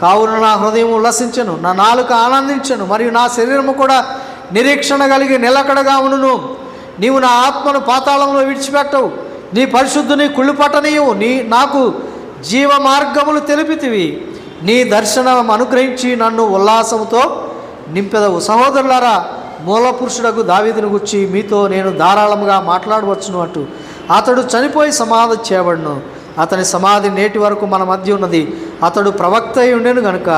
కావున నా హృదయం ఉల్లసించెను, నా నాలుక ఆనందించెను, మరియు నా శరీరము కూడా నిరీక్షణ కలిగి నిలకడగా ఉండును. నీవు నా ఆత్మను పాతాళంలో విడిచిపెట్టవు, నీ పరిశుద్ధుని కుళ్ళుపట్టనీయవు. నాకు జీవ మార్గములు తెలిపితివి. నీ దర్శనం అనుగ్రహించి నన్ను ఉల్లాసముతో నింపెదవు. సహోదరులారా, మూల పురుషుడకు దావీదును గురించి మీతో నేను ధారాళముగా మాట్లాడవచ్చును అటు. అతడు చనిపోయి సమాధి చేయబడును. అతని సమాధి నేటి వరకు మన మధ్య ఉన్నది. అతడు ప్రవక్త అయి ఉండెను గనుక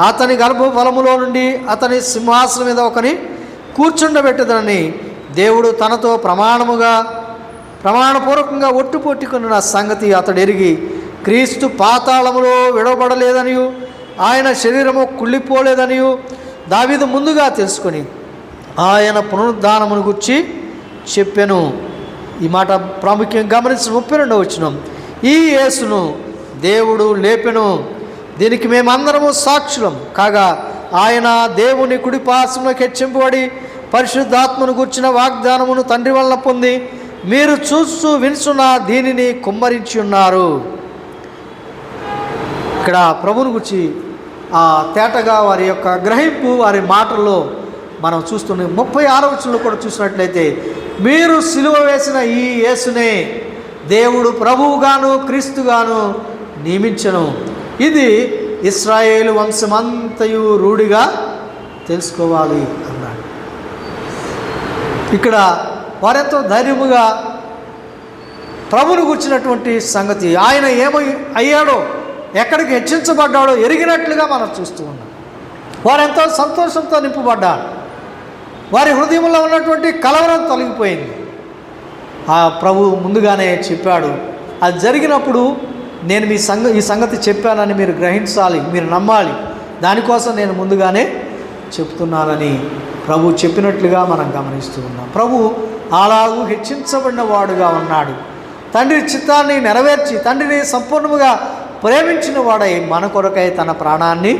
అతని గర్భఫలములో నుండి అతని సింహాసనం మీద ఒకని కూర్చుండబెట్టదని దేవుడు తనతో ప్రమాణపూర్వకంగా ఒట్టు పొట్టుకున్న సంగతి అతడు ఎరిగి క్రీస్తు పాతాళములో విడవబడలేదనియు ఆయన శరీరము కుళ్ళిపోలేదనియు దావీదు ముందుగా తెలుసుకొని ఆయన పునరుద్ధానమును గురించి చెప్పెను. ఈ మాట ప్రాముఖ్యంగా గమనించిన 32వ వచనం, ఈ యేసును దేవుడు లేపెను, దీనికి మేమందరము సాక్షులం కాగా ఆయన దేవుని కుడిపార్శ్వమునకు హెచ్చింపబడి పరిశుద్ధాత్మను గూర్చిన వాగ్దానమును తండ్రి వలన పొంది మీరు చూస్తూ వినుచున్న దీనిని కుమ్మరించి ఉన్నారు. ఇక్కడ ప్రభువుని గురించి తేటగా వారి యొక్క గ్రహింపు వారి మాటల్లో మనం చూస్తున్నాం. 36వ వచనంలో కూడా చూసినట్లయితే మీరు సిలువ వేసిన ఈ యేసునే దేవుడు ప్రభువుగాను క్రీస్తుగాను నియమించెను, ఇది ఇశ్రాయేలు వంశమంతయు రూఢిగా తెలుసుకోవాలి అన్నాడు. ఇక్కడ వారెంతో ధైర్యముగా ప్రభువును గుర్చినటువంటి సంగతి, ఆయన ఏమై అయ్యాడో, ఎక్కడికి హెచ్చించబడ్డాడో ఎరిగినట్లుగా మనం చూస్తూ ఉన్నాం. వారెంతో సంతోషంతో నింపబడ్డారు. వారి హృదయంలో ఉన్నటువంటి కలవరం తొలగిపోయింది. ఆ ప్రభు ముందుగానే చెప్పాడు, అది జరిగినప్పుడు నేను ఈ సంగతి చెప్పానని మీరు గ్రహించాలి, మీరు నమ్మాలి, దానికోసం నేను ముందుగానే చెప్తున్నానని ప్రభు చెప్పినట్లుగా మనం గమనిస్తూ ఉన్నాం. ప్రభు అలాగూ హెచ్చించబడిన వాడుగా ఉన్నాడు. తండ్రి చిత్తాన్ని నెరవేర్చి తండ్రిని సంపూర్ణముగా ప్రేమించిన వాడై మన కొరకై తన ప్రాణాన్ని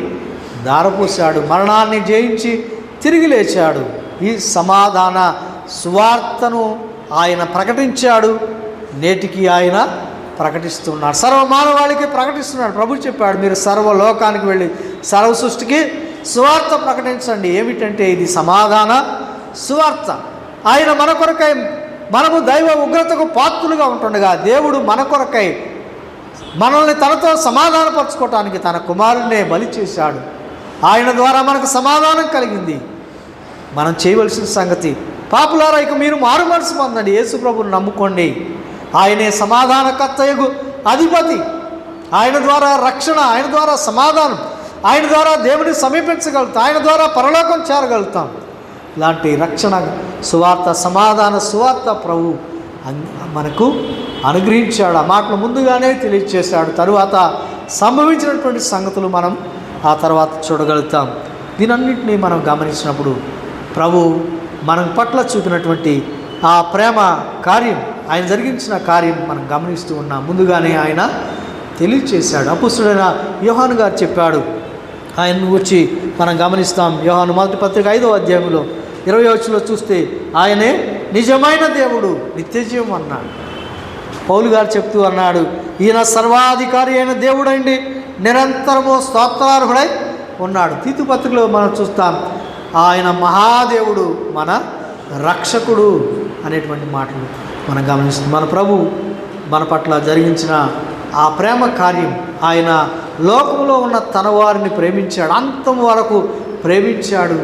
దారపోశాడు, మరణాన్ని జయించి తిరిగి లేచాడు. ఈ సమాధాన సువార్తను ఆయన ప్రకటించాడు, నేటికి ఆయన ప్రకటిస్తున్నాడు, సర్వమానవాళికి ప్రకటిస్తున్నాడు. ప్రభు చెప్పాడు, మీరు సర్వలోకానికి వెళ్ళి సర్వ సృష్టికి సువార్త ప్రకటించండి. ఏమిటంటే ఇది సమాధాన సువార్త. ఆయన మన కొరకై, మనము దైవ ఉగ్రతకు పాత్రులుగా ఉంటుండగా దేవుడు మన కొరకై మనల్ని తనతో సమాధానపరచుకోవటానికి తన కుమారుడినే బలి చేశాడు. ఆయన ద్వారా మనకు సమాధానం కలిగింది. మనం చేయవలసిన సంగతి, పాపులారా ఇక మీరు మారు మనసు పొందండి, యేసు ప్రభువుని నమ్ముకోండి. ఆయనే సమాధానకర్తయగు అధిపతి. ఆయన ద్వారా రక్షణ, ఆయన ద్వారా సమాధానం, ఆయన ద్వారా దేవుని సమీపించగలుగుతాం, ఆయన ద్వారా పరలోకం చేరగలుగుతాం. ఇలాంటి రక్షణ సువార్త, సమాధాన సువార్త ప్రభు మనకు అనుగ్రహించాడు. ఆ మాటలు ముందుగానే తెలియజేశాడు. తరువాత సంభవించినటువంటి సంగతులు మనం ఆ తర్వాత చూడగలుగుతాం. దీనన్నింటినీ మనం గమనించినప్పుడు ప్రభు మన పట్ల చూపినటువంటి ఆ ప్రేమ కార్యం, ఆయన జరిగించిన కార్యం మనం గమనిస్తూ ఉన్నాం. ముందుగానే ఆయన తెలియచేశాడు. అపుస్తుడైన యోహాను గారు చెప్పాడు, ఆయన గురించి మనం గమనిస్తాం. యోహాను మొదటి పత్రిక 5వ అధ్యాయంలో 20వ వచనంలో చూస్తే ఆయనే నిజమైన దేవుడు, నిత్యజీవం అన్నాడు. పౌలు గారు చెప్తూ అన్నాడు, ఈయన సర్వాధికారి అయిన దేవుడండి, నిరంతరము స్తోత్రార్హుడై ఉన్నాడు. తీతు పత్రికలో మనం చూస్తాం, ఆయన మహాదేవుడు, మన రక్షకుడు అనేటువంటి మాటలు మనం గమనిస్తాం. మన ప్రభు మన పట్ల జరిగించిన ఆ ప్రేమ కార్యం, ఆయన లోకంలో ఉన్న తన వారిని ప్రేమించాడు, అంతం వరకు ప్రేమించాడు.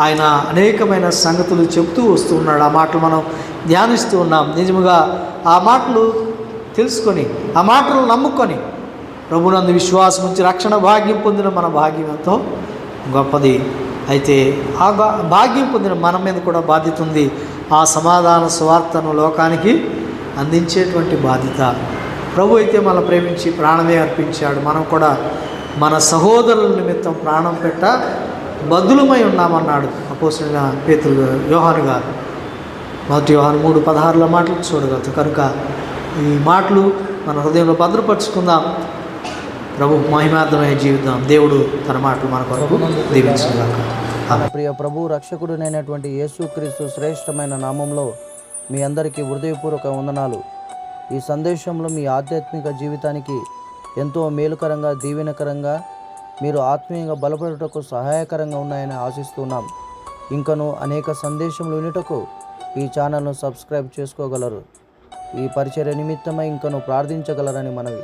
ఆయన అనేకమైన సంగతులు చెప్తూ వస్తూ ఉన్నాడు. ఆ మాటలు మనం ధ్యానిస్తూ ఉన్నాం. నిజముగా ఆ మాటలు తెలుసుకొని, ఆ మాటలు నమ్ముకొని ప్రభునందు విశ్వాసం ఉంచి రక్షణ భాగ్యం పొందిన మన భాగ్యం ఎంతో గొప్పది. అయితే ఆ భాగ్యం పొందిన మన మీద కూడా బాధ్యత ఉంది. ఆ సమాధాన సువార్తను లోకానికి అందించేటువంటి బాధ్యత. ప్రభు అయితే మనల్ని ప్రేమించి ప్రాణమే అర్పించాడు. మనం కూడా మన సహోదరుల నిమిత్తం ప్రాణం పెట్ట బద్దులమై ఉన్నామన్నాడు అపోస్తలుడైన పేతురు యోహాను గారు. మొదటి యోహాను 3:16 మాటలు చూడగలుగుతాం. కనుక ఈ మాటలు మన హృదయంలో భద్రపరుచుకుందాం. ప్రభు మహిమార్థమైన జీవితం. దేవుడు తన మాటలు మన కొరకు దీవించుగాక. ప్రియ ప్రభు రక్షకుడునైనటువంటి యేసుక్రీస్తు శ్రేష్టమైన నామంలో మీ అందరికీ హృదయపూర్వక వందనాలు. ఈ సందేశంలో మీ ఆధ్యాత్మిక జీవితానికి ఎంతో మేలుకరంగా, దీవెనకరంగా, మీరు ఆత్మీయంగా బలపడుటకు సహాయకరంగా ఉన్నాయని ఆశిస్తున్నాం. ఇంకను అనేక సందేశములు వినుటకు ఈ ఛానల్ను సబ్స్క్రైబ్ చేసుకోగలరు. ఈ పరిచర్య నిమిత్తమై ఇంకను ప్రార్థించగలరని మనవి.